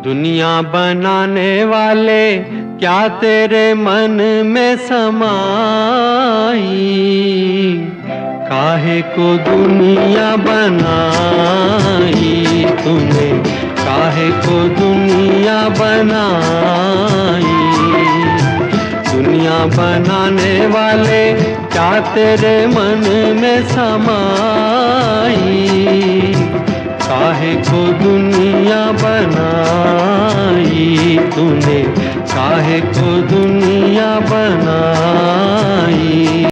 दुनिया बनाने वाले क्या तेरे मन में समाई, काहे को दुनिया बनाई तूने, काहे को दुनिया बनाई। दुनिया बनाने वाले क्या तेरे मन में समाई, काहे को दुनिया बनाई तूने, काहे को दुनिया बनाई।